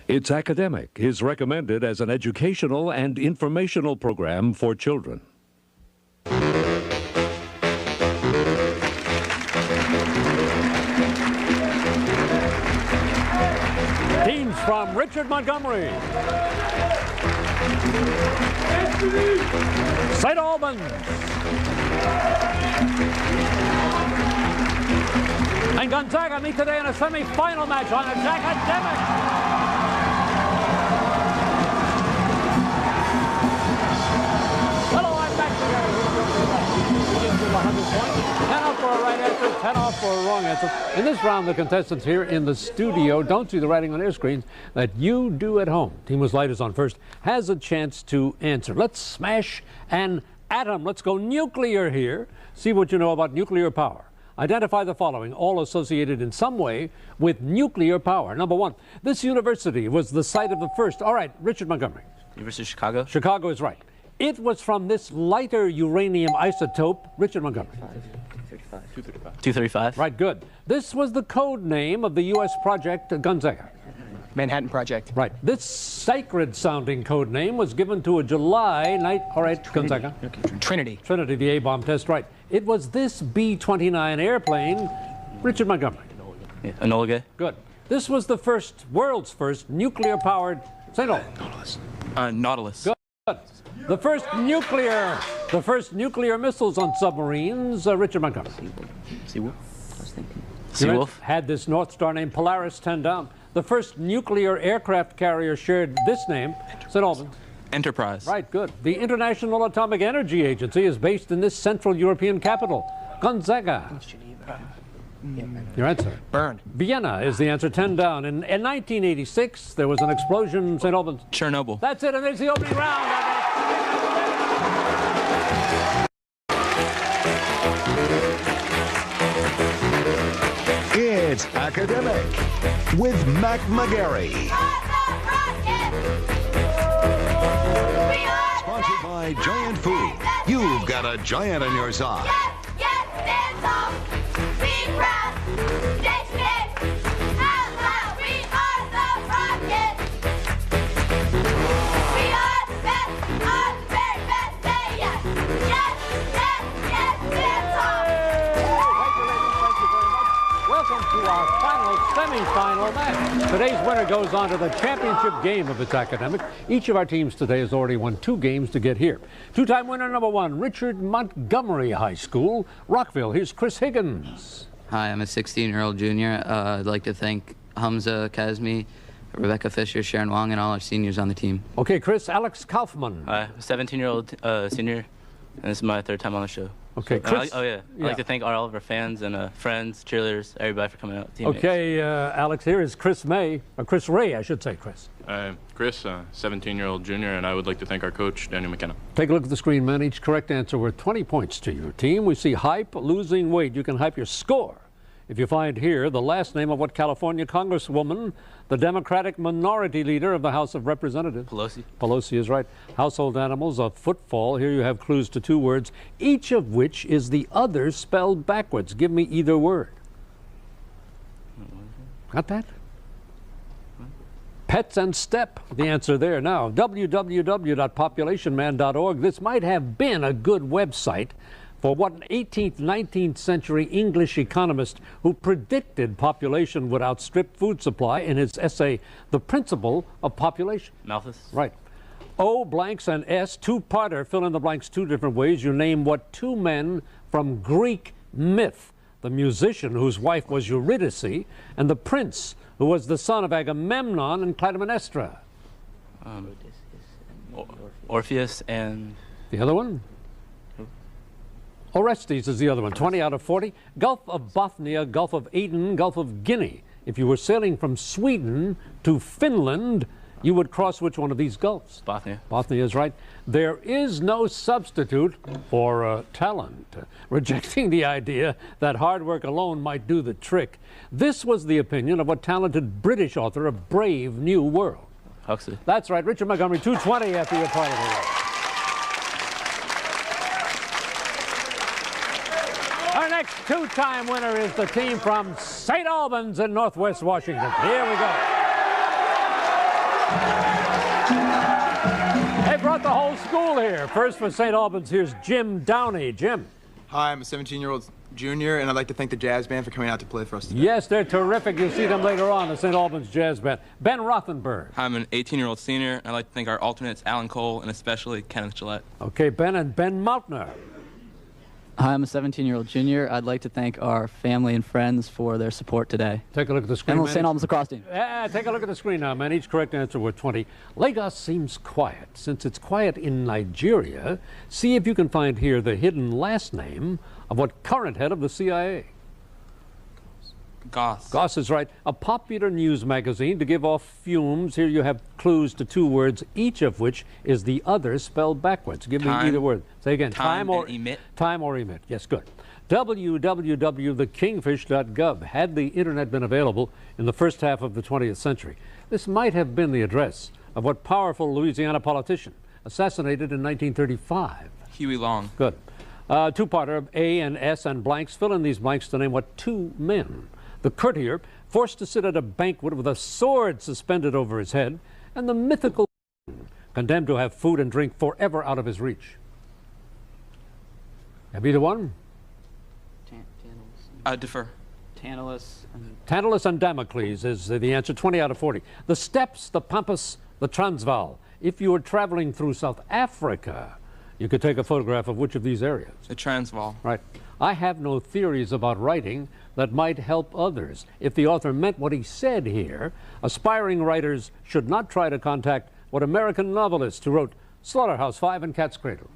It's academic, is recommended as an educational and informational program for children. Teams from Richard Montgomery, St. Albans, and Gonzaga meet today in a semi-final match on It's Academic. Hello, I'm back together. 100 points. 10 off for a right answer, 10 off for a wrong answer. In this round, the contestants here in the studio don't see the writing on their screens that you do at home. Team with lighters on first has a chance to answer. Let's smash an atom. Let's go nuclear here. See what you know about nuclear power. Identify the following, all associated in some way with nuclear power. Number one, this university was the site of the first. All right, Richard Montgomery. University of Chicago. Chicago is right. It was from this lighter uranium isotope. Richard Montgomery. 235. Right, good. This was the code name of the U.S. project Gonzaga. Manhattan Project. Right. This sacred-sounding code name was given to a July night. All right, Gonzaga. Trinity. Trinity, the A-bomb test, right. It was this B-29 airplane. Richard Montgomery. Yeah, Enola Gay. Good. This was the first, world's first, nuclear-powered St. Albans. Nautilus. Good. The first nuclear missiles on submarines. Richard Montgomery. Seawolf. I was thinking. Seawolf. Had this North Star name, Polaris 10 down. The first nuclear aircraft carrier shared this name, St. Albans. Enterprise. Right, good. The International Atomic Energy Agency is based in this Central European capital, Gonzaga. Your answer? Bern. Vienna is the answer, 10 down. In 1986, there was an explosion, St. Albans. Chernobyl. That's it, and there's the opening round. It's Academic with McGarry. Sponsored by Giant Food. You've got a giant on your side. Semi-final match. Today's winner goes on to the championship game of It's Academic. Each of our teams today has already won 2 games to get here. Two-time winner number 1, Richard Montgomery High School, Rockville. Here's Chris Higgins. Hi, I'm a 16-year-old junior. I'd like to thank Hamza Kazmi, Rebecca Fisher, Sharon Wong, and all our seniors on the team. Okay, Chris, Alex Kaufman. Hi, I'm a 17-year-old senior, and this is my 3rd time on the show. Okay, Chris. I'd like to thank all of our fans and friends, cheerleaders, everybody for coming out. Teammates. Okay, Alex, here is Chris May, or Chris Ray, I should say, Chris. Chris, 17-year-old junior, and I would like to thank our coach, Daniel McKenna. Take a look at the screen, man. Each correct answer worth 20 points to your team. We see hype, losing weight. You can hype your score if you find here the last name of what California Congresswoman, the Democratic minority leader of the House of Representatives. Pelosi. Pelosi is right. Household animals, a footfall. Here you have clues to 2 words, each of which is the other spelled backwards. Give me either word. Got that? Pets and step, the answer there. Now, www.populationman.org. This might have been a good website for what an 18th, 19th century English economist who predicted population would outstrip food supply in his essay, The Principle of Population. Malthus. Right. O blanks and S, 2-parter, fill in the blanks 2 different ways. You name what 2 men from Greek myth, the musician whose wife was Eurydice, and the prince who was the son of Agamemnon and Clytemnestra. Orpheus and... The other one? Orestes is the other one, 20 out of 40. Gulf of Bothnia, Gulf of Aden, Gulf of Guinea. If you were sailing from Sweden to Finland, you would cross which one of these gulfs? Bothnia. Bothnia is right. There is no substitute for talent, rejecting the idea that hard work alone might do the trick. This was the opinion of a talented British author of Brave New World. Huxley. That's right, Richard Montgomery, 220 after your part of the race. Our next 2-time winner is the team from St. Albans in Northwest Washington. Here we go. school here. First for St. Albans, here's Jim Downey. Jim. Hi, I'm a 17-year-old junior, and I'd like to thank the jazz band for coming out to play for us today. Yes, they're terrific. You'll see them later on, the St. Albans Jazz Band. Ben Rothenberg. I'm an 18-year-old senior, and I'd like to thank our alternates, Alan Cole, and especially Kenneth Gillette. Okay, Ben and Ben Mautner. Hi, I'm a 17-year-old junior. I'd like to thank our family and friends for their support today. Take a look at the screen. And the St. Albans lacrosse team. Take a look at the screen now, man. Each correct answer worth 20. Lagos seems quiet. Since it's quiet in Nigeria, see if you can find here the hidden last name of what current head of the CIA? Goss. Goss is right. A popular news magazine to give off fumes. Here you have clues to two words, each of which is the other spelled backwards. Give me either word. Say again. Time or emit. Time or emit. Yes, good. www.thekingfish.gov. Had the internet been available in the first half of the 20th century, this might have been the address of what powerful Louisiana politician assassinated in 1935. Huey Long. Good. Two-parter, A and S and blanks. Fill in these blanks to name what two men. The courtier, forced to sit at a banquet with a sword suspended over his head, and the mythical condemned to have food and drink forever out of his reach. Have either one? Defer. Tantalus. Tantalus and Damocles is the answer, 20 out of 40. The steppes, the pampas, the Transvaal. If you were traveling through South Africa, you could take a photograph of which of these areas? The Transvaal. Right. I have no theories about writing that might help others. If the author meant what he said here, aspiring writers should not try to contact what American novelist who wrote Slaughterhouse-Five and Cat's Cradle.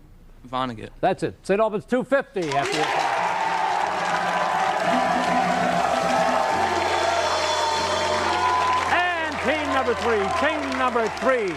Vonnegut. That's it. St. Albans 250 after your And team number three.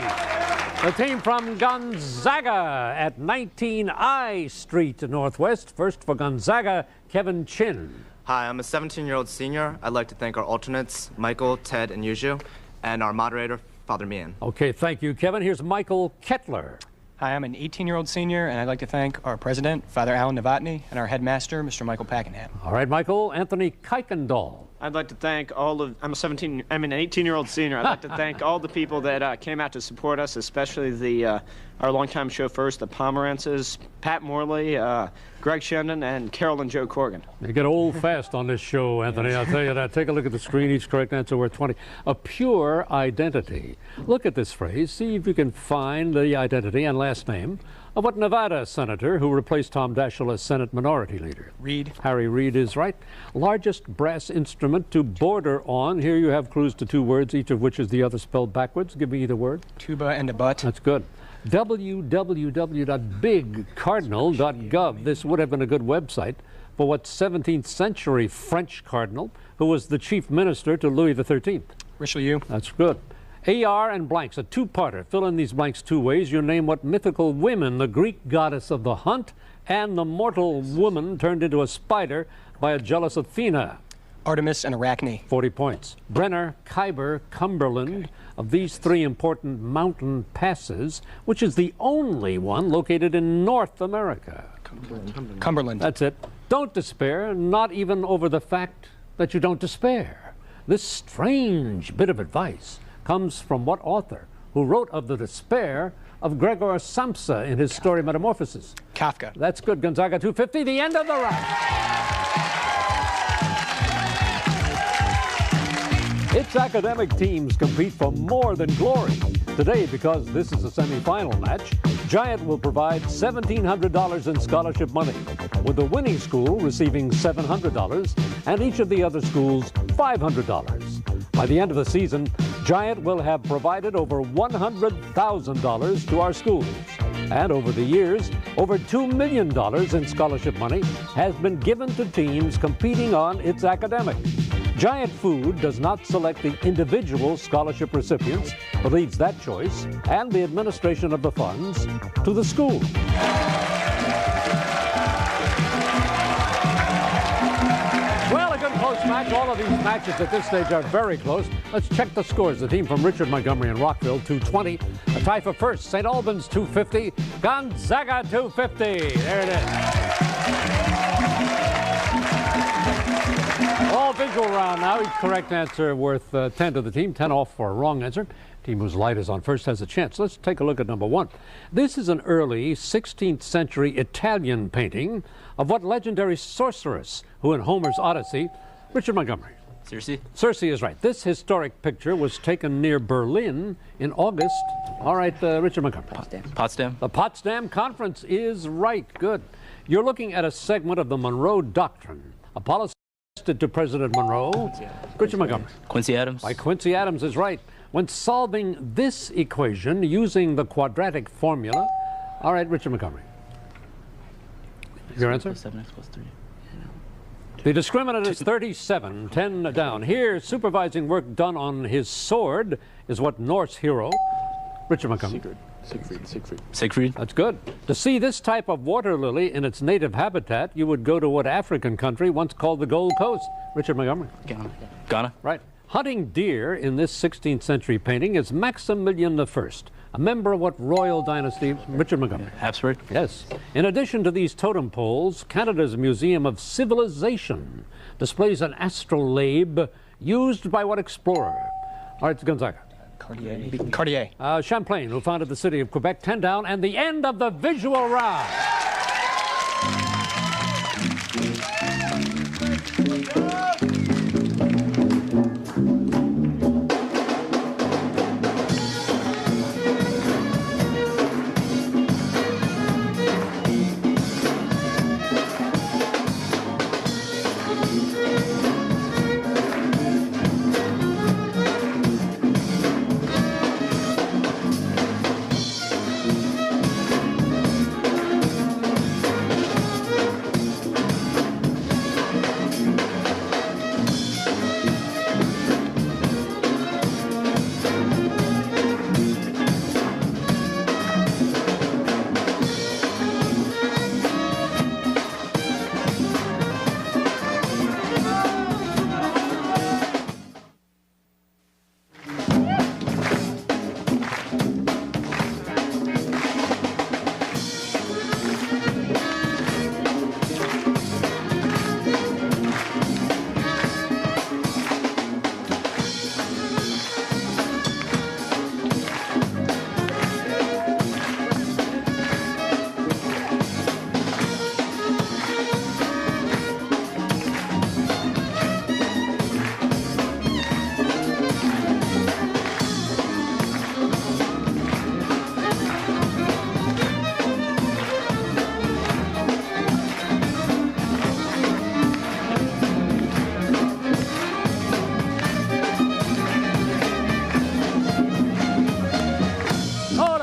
The team from Gonzaga at 19 I Street Northwest. First for Gonzaga, Kevin Chin. Hi, I'm a 17-year-old senior. I'd like to thank our alternates, Michael, Ted, and Yuju, and our moderator, Father Mian. Okay, thank you, Kevin. Here's Michael Kettler. Hi, I'm an 18-year-old senior, and I'd like to thank our president, Father Alan Novotny, and our headmaster, Mr. Michael Packenham. All right, Michael. Anthony Kuykendall. I'd like to thank I'm an 18-year-old senior. I'd like to thank all the people that came out to support us, especially our longtime chauffeurs, the Pomerances, Pat Morley, Greg Shendon, and Carol and Joe Corrigan. You get old fast on this show, Anthony. I'll tell you that. Take a look at the screen. Each correct answer worth 20. A pure identity. Look at this phrase. See if you can find the identity and last name of what Nevada senator who replaced Tom Daschle as Senate Minority Leader? Reed. Harry Reid is right. Largest brass instrument to border on. Here you have clues to two words, each of which is the other spelled backwards. Give me either word. Tuba and a butt. That's good. www.bigcardinal.gov. This would have been a good website for what 17th century French cardinal who was the chief minister to Louis XIII. Richelieu. That's good. AR and blanks, a two-parter. Fill in these blanks two ways. You name what mythical women, the Greek goddess of the hunt, and the mortal woman turned into a spider by a jealous Athena. Artemis and Arachne. 40 points. Brenner, Khyber, Cumberland. Of these three important mountain passes, which is the only one located in North America? Cumberland. That's it. Don't despair, not even over the fact that you don't despair. This strange bit of advice comes from what author who wrote of the despair of Gregor Samsa in his story Metamorphosis? Kafka. That's good. Gonzaga 250, the end of the round. Its academic teams compete for more than glory. Today, because this is a semifinal match, Giant will provide $1,700 in scholarship money, with the winning school receiving $700 and each of the other schools $500. By the end of the season, Giant will have provided over $100,000 to our schools. And over the years, over $2 million in scholarship money has been given to teams competing on its academics. Giant Food does not select the individual scholarship recipients, but leaves that choice and the administration of the funds to the school. Well, a good close match. All of these matches at this stage are very close. Let's check the scores. The team from Richard, Montgomery, and Rockville, 220. A tie for first, St. Albans, 250. Gonzaga, 250. There it is. All visual round now. Each correct answer worth 10 to the team. 10 off for a wrong answer. Team whose light is on first has a chance. Let's take a look at number 1. This is an early 16th century Italian painting of what legendary sorceress who in Homer's Odyssey, Richard Montgomery. Circe? Circe is right. This historic picture was taken near Berlin in August. All right, Richard Montgomery. Potsdam? The Potsdam Conference is right. Good. You're looking at a segment of the Monroe Doctrine, a policy suggested to President Monroe. Richard Montgomery. Quincy Adams? By Quincy Adams is right. When solving this equation using the quadratic formula. All right, Richard Montgomery. Your answer? 7x plus 3. The discriminant is 37, 10 down. Here, supervising work done on his sword is what Norse hero, Richard Montgomery. Siegfried? That's good. To see this type of water lily in its native habitat, you would go to what African country once called the Gold Coast? Richard Montgomery. Ghana? Right. Hunting deer in this 16th century painting is Maximilian I, a member of what royal dynasty? Richard Montgomery. Habsburg? Yes. In addition to these totem poles, Canada's Museum of Civilization displays an astrolabe used by what explorer? All right, Gonzaga. Cartier. Champlain, who founded the city of Quebec. 10 down, and the end of the visual round.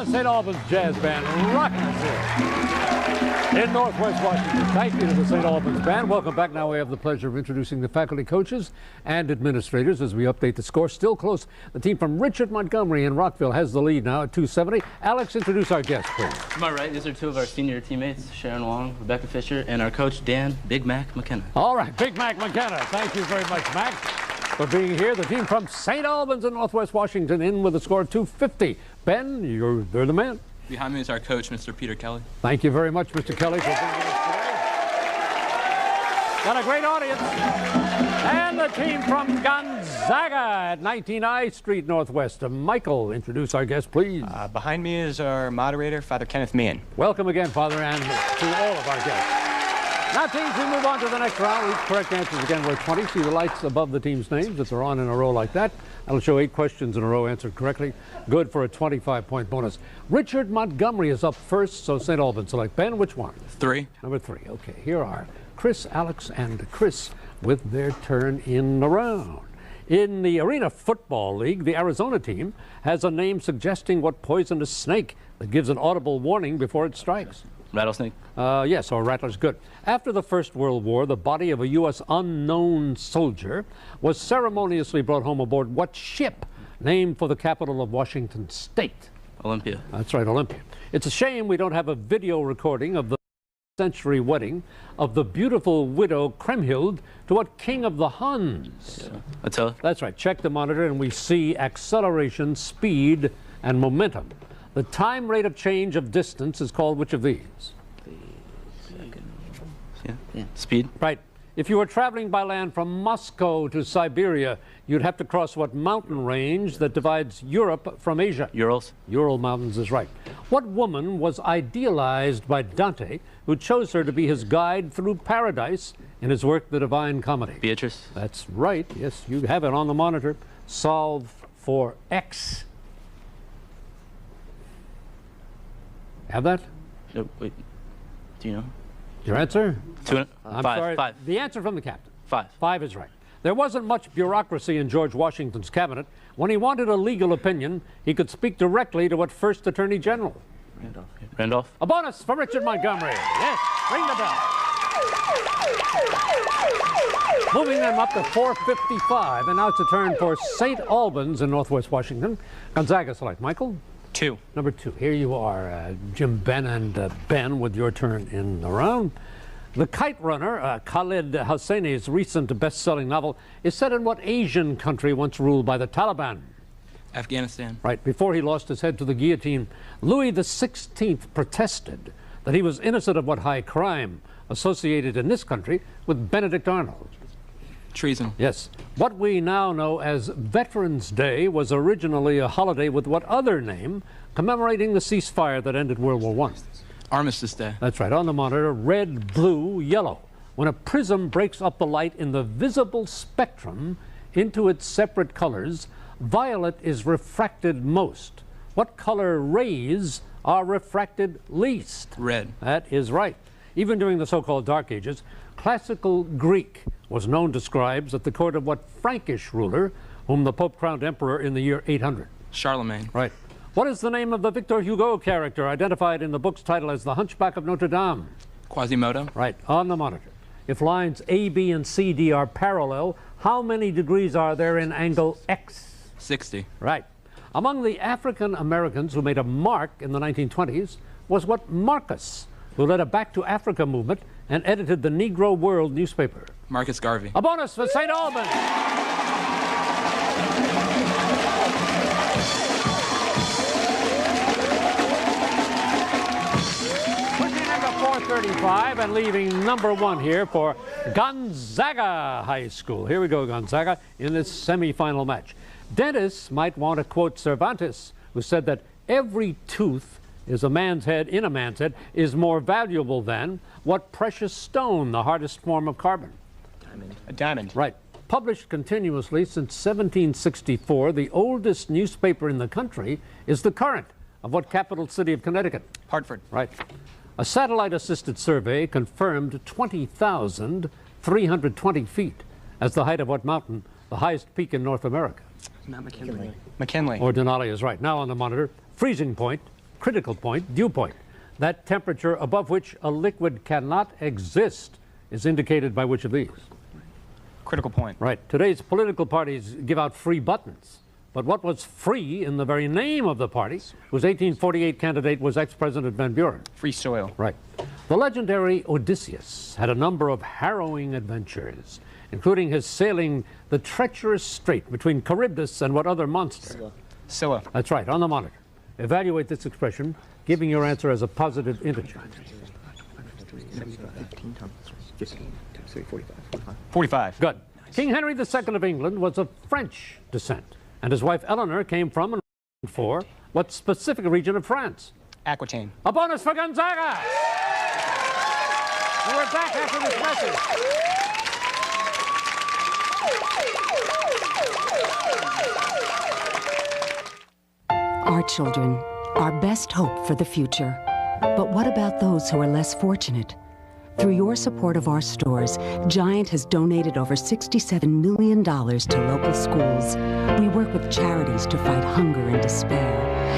St. Albans Jazz Band rocking us here in Northwest Washington. Thank you to the St. Albans Band. Welcome back. Now we have the pleasure of introducing the faculty, coaches, and administrators as we update the score. Still close. The team from Richard Montgomery in Rockville has the lead now at 270. Alex, introduce our guests, please. To my right, these are two of our senior teammates, Sharon Wong, Rebecca Fisher, and our coach, Dan Big Mac McKenna. All right, Big Mac McKenna. Thank you very much, Mac, for being here. The team from St. Albans in Northwest Washington in with a score of 250. Ben, they're the man. Behind me is our coach, Mr. Peter Kelly. Thank you very much, Mr. Kelly, for being with us today. Got a great audience. And the team from Gonzaga at 19 I Street Northwest. Michael, introduce our guest, please. Behind me is our moderator, Father Kenneth Meehan. Welcome again, Father, and to all of our guests. Now, teams, we move on to the next round. Each correct answer is again worth 20. See the lights above the team's names if they're on in a row like that. That'll show 8 questions in a row answered correctly. Good for a 25-point bonus. Richard Montgomery is up first, so St. Albans select. Ben, which one? 3. Number 3. Okay, here are Chris, Alex, and Chris with their turn in the round. In the Arena Football League, the Arizona team has a name suggesting what poisonous snake that gives an audible warning before it strikes. Rattlesnake? Yes, or rattler's good. After the First World War, the body of a U.S. unknown soldier was ceremoniously brought home aboard what ship named for the capital of Washington State? Olympia. That's right, Olympia. It's a shame we don't have a video recording of the century wedding of the beautiful widow Kriemhild to what king of the Huns? Attila. That's right. Check the monitor and we see acceleration, speed, and momentum. The time rate of change of distance is called which of these? Yeah. Speed. Right. If you were traveling by land from Moscow to Siberia, you'd have to cross what mountain range that divides Europe from Asia? Urals. Ural Mountains is right. What woman was idealized by Dante, who chose her to be his guide through paradise in his work, The Divine Comedy? Beatrice. That's right. Yes, you have it on the monitor. Solve for X. Have that? No, wait. Do you know? Your answer? Five. Sorry. Five. The answer from the captain. 5. 5 is right. There wasn't much bureaucracy in George Washington's cabinet. When he wanted a legal opinion, he could speak directly to what first Attorney General? Randolph. Randolph. A bonus for Richard Montgomery. Yes, ring the bell. Moving them up to 455, and now it's a turn for St. Albans in Northwest Washington. Gonzaga select. Michael? 2. Number 2. Here you are, Jim, Ben, and Ben, with your turn in the round. The Kite Runner, Khalid Hosseini's recent best-selling novel, is set in what Asian country once ruled by the Taliban? Afghanistan. Right. Before he lost his head to the guillotine, Louis XVI protested that he was innocent of what high crime associated in this country with Benedict Arnold? Treason. Yes. What we now know as Veterans Day was originally a holiday with what other name, commemorating the ceasefire that ended World War I? Armistice Day. That's right. On the monitor, red, blue, yellow. When a prism breaks up the light in the visible spectrum into its separate colors, violet is refracted most. What color rays are refracted least? Red. That is right. Even during the so-called Dark Ages, classical Greek was known to scribes at the court of what Frankish ruler, whom the Pope crowned emperor in the year 800? Charlemagne. Right. What is the name of the Victor Hugo character identified in the book's title as The Hunchback of Notre Dame? Quasimodo. Right. On the monitor. If lines A, B, and C, D are parallel, how many degrees are there in angle X? 60. Right. Among the African Americans who made a mark in the 1920s was what Marcus, who led a Back to Africa movement and edited the Negro World newspaper? Marcus Garvey. A bonus for St. Albans. Pushing into 435 and leaving number 1 here for Gonzaga High School. Here we go, Gonzaga, in this semifinal match. Dentists might want to quote Cervantes, who said that every tooth is a man's head is more valuable than what precious stone, the hardest form of carbon? Diamond. A diamond. Right. Published continuously since 1764, the oldest newspaper in the country is The Current of what capital city of Connecticut? Hartford. Right. A satellite-assisted survey confirmed 20,320 feet as the height of what mountain, the highest peak in North America? Not McKinley. McKinley. Or Denali is right. Now on the monitor, freezing point, critical point, dew point. That temperature above which a liquid cannot exist is indicated by which of these? Critical point. Right. Today's political parties give out free buttons. But what was free in the very name of the party, whose 1848 candidate was ex-President Van Buren? Free soil. Right. The legendary Odysseus had a number of harrowing adventures, including his sailing the treacherous strait between Charybdis and what other monster? Scylla. That's right, on the monitor. Evaluate this expression, giving your answer as a positive integer. 45. Good. King Henry II of England was of French descent, and his wife Eleanor came from and for what specific region of France? Aquitaine. A bonus for Gonzaga! And we're back after this message. Our children, our best hope for the future. But what about those who are less fortunate? Through your support of our stores, Giant has donated over $67 million to local schools. We work with charities to fight hunger and despair,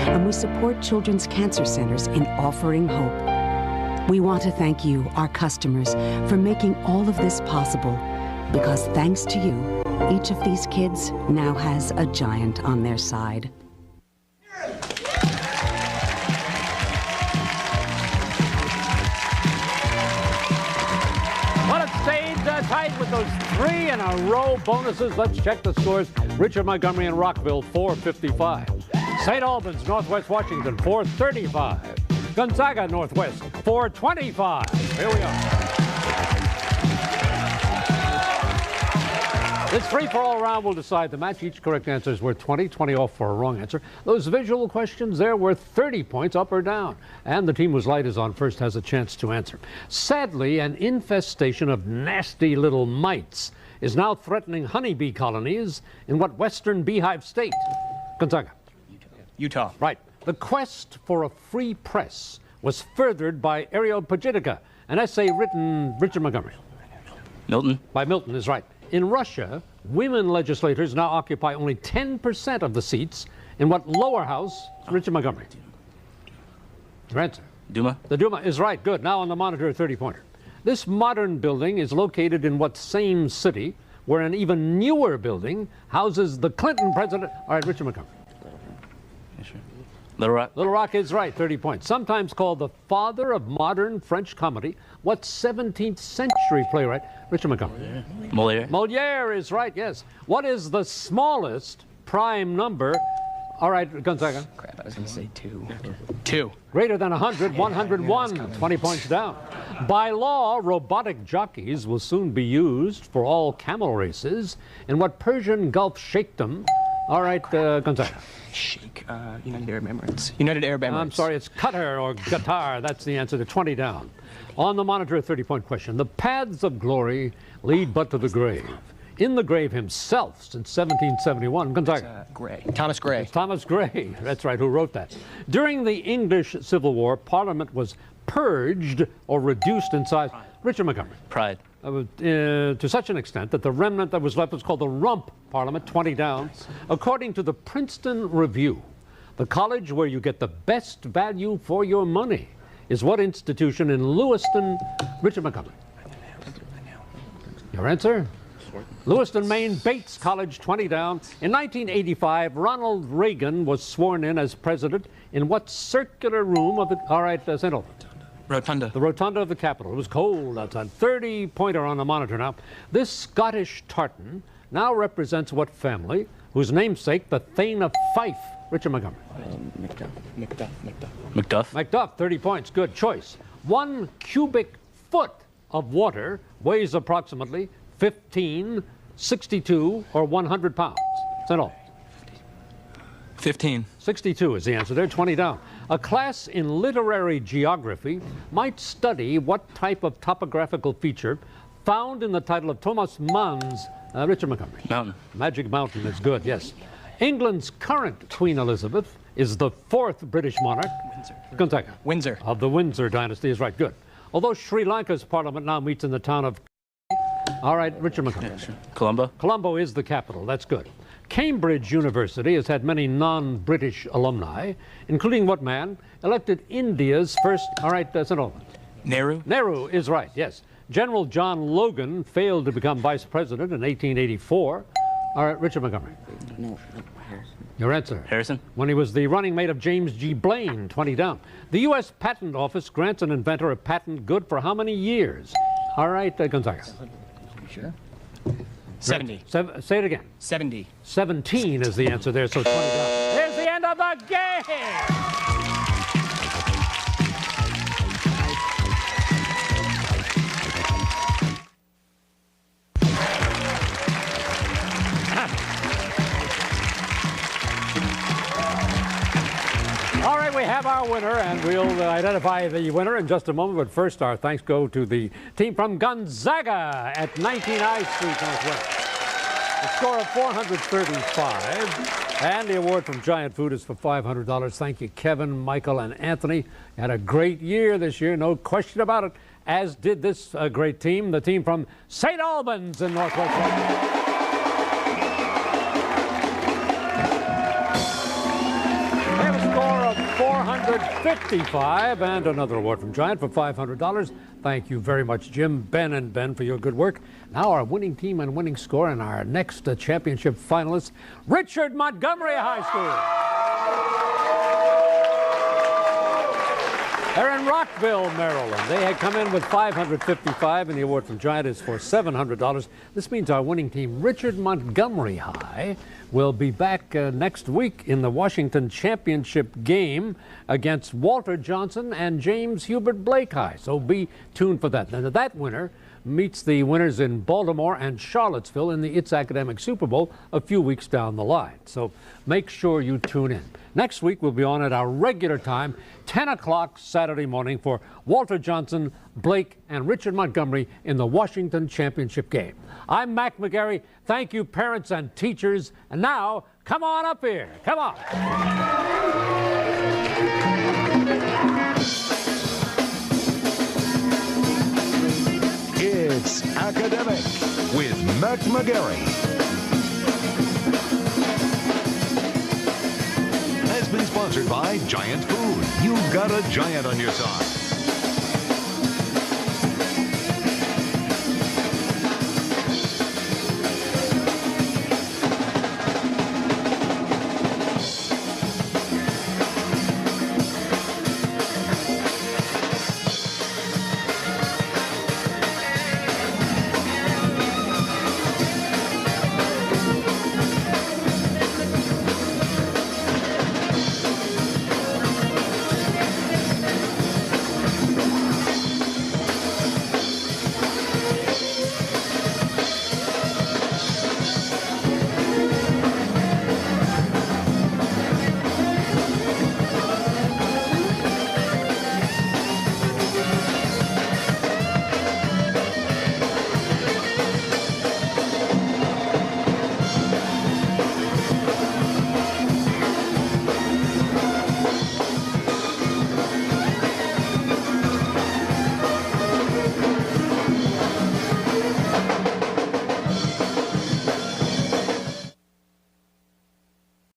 and we support children's cancer centers in offering hope. We want to thank you, our customers, for making all of this possible, because thanks to you, each of these kids now has a Giant on their side. Tied with those 3-in-a-row bonuses. Let's check the scores. Richard Montgomery and Rockville, 455. St. Albans, Northwest Washington, 435. Gonzaga, Northwest, 425. Here we are. This free-for-all round will decide the match. Each correct answer is worth 20, 20 off for a wrong answer. Those visual questions, they're worth 30 points, up or down. And the team whose light is on first has a chance to answer. Sadly, an infestation of nasty little mites is now threatening honeybee colonies in what western beehive state? Gonzaga. Utah. Right. The quest for a free press was furthered by Areopagitica, an essay written Richard Montgomery. Milton. By Milton is right. In Russia, women legislators now occupy only 10% of the seats in what lower house? Richard Montgomery. Your answer? Duma. The Duma is right. Good. Now on the monitor, a 30-pointer. This modern building is located in what same city where an even newer building houses the Clinton president? All right, Richard Montgomery. Yeah, sure. Little Rock. Little Rock is right, 30 points. Sometimes called the father of modern French comedy, what 17th century playwright? Richard Montgomery. Moliere. Moliere is right, yes. What is the smallest prime number? All right, Gonzaga. Crap, I was going to say 2. 2. Greater than 100, 101, 20 points down. By law, robotic jockeys will soon be used for all camel races in what Persian Gulf sheikhdom? All right, Gonzaga. Sheikh, United Arab Emirates. United Arab Emirates. I'm sorry, it's Qatar or Qatar. That's the answer to 20 down. On the monitor, a 30-point question. The paths of glory lead but to the grave. In the grave himself since 1771, Gonzaga. Gray. Thomas Gray. It's Thomas Gray. That's right, who wrote that. During the English Civil War, Parliament was purged or reduced in size. Richard Montgomery. Pride. To such an extent that the remnant that was left was called the Rump Parliament, 20 down. According to the Princeton Review, the college where you get the best value for your money is what institution in Lewiston? Richard Montgomery. Your answer? Lewiston, Maine, Bates College, 20 down. In 1985, Ronald Reagan was sworn in as president in what circular room of the... All right, St. Albans. Rotunda. The rotunda of the Capitol. It was cold outside. 30-pointer on the monitor now. This Scottish tartan now represents what family whose namesake, the Thane of Fife? Richard Montgomery. Macduff. Macduff, 30 points. Good choice. 1 cubic foot of water weighs approximately 15, 62, or 100 pounds. St. Albans. 15. 62 is the answer there, 20 down. A class in literary geography might study what type of topographical feature found in the title of Thomas Mann's Richard Montgomery. Mountain. Magic Mountain is good, yes. England's current Queen Elizabeth is the 4th British monarch. Windsor. Gonzaga. Windsor. Of the Windsor dynasty is right, good. Although Sri Lanka's parliament now meets in the town of... All right, Richard Montgomery. Yeah, sure. Colombo. Colombo is the capital, that's good. Cambridge University has had many non-British alumni, including what man elected India's first... All right, St. Albans. Nehru. Nehru is right, yes. General John Logan failed to become vice president in 1884. All right, Richard Montgomery. No, Harrison. Your answer? Harrison. When he was the running mate of James G. Blaine, 20 down. The U.S. Patent Office grants an inventor a patent good for how many years? All right, Gonzaga. Sure. 70. Say it again. 70. 17 is the answer there, so 20 down. Here's the end of the game! All right, we have our winner, and we'll identify the winner in just a moment. But first, our thanks go to the team from Gonzaga at 19 I Street Northwest. A score of 435, and the award from Giant Food is for $500. Thank you, Kevin, Michael, and Anthony. You had a great year this year, no question about it, as did this great team, the team from St. Albans in Northwest. They have a score of 455, and another award from Giant for $500. Thank you very much, Jim, Ben, and Ben, for your good work. Now our winning team and winning score, and our next championship finalist, Richard Montgomery High School. They're in Rockville, Maryland. They had come in with 555, and the award from Giant is for $700. This means our winning team, Richard Montgomery High, will be back next week in the Washington Championship game against Walter Johnson and James Hubert Blake High. So be tuned for that. Now, that winner meets the winners in Baltimore and Charlottesville in the It's Academic Super Bowl a few weeks down the line. So make sure you tune in. Next week, we'll be on at our regular time, 10 o'clock Saturday morning for Walter Johnson, Blake, and Richard Montgomery in the Washington Championship game. I'm Mac McGarry. Thank you, parents and teachers. And now, come on up here. Come on. It's Academic with Mac McGarry. Has been sponsored by Giant Food. You've got a giant on your side.